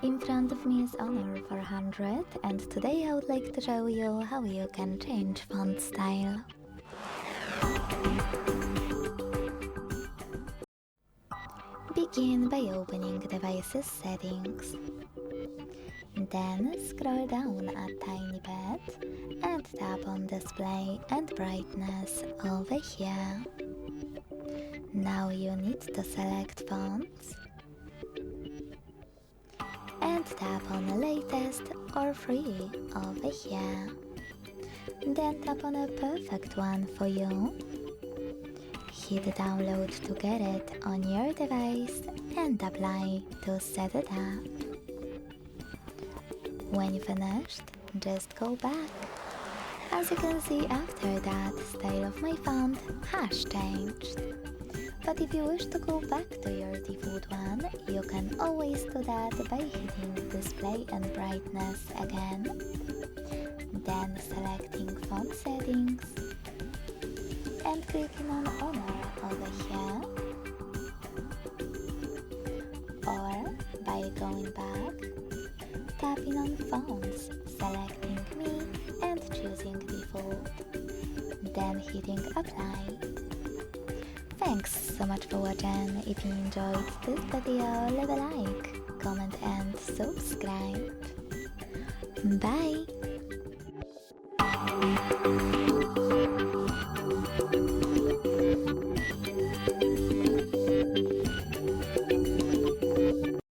In front of me is Honor 400, and today I would like to show you how you can change font style. Begin by opening Devices Settings. Then scroll down a tiny bit and tap on Display and Brightness over here. Now you need to select Fonts and tap on Latest or Free over here. Then tap on a perfect one for you. Hit Download to get it on your device and apply to set it up. When you finished, just go back. As you can see, after that, style of my font has changed. But if you wish to go back to your default one, you can always do that by hitting Display and Brightness again, then selecting Font Settings and clicking on Honor over here, or by going back, tapping on Fonts, selecting Me and choosing Default, then hitting Apply. Thanks so much for watching. If you enjoyed this video, leave a like, comment and subscribe. Bye!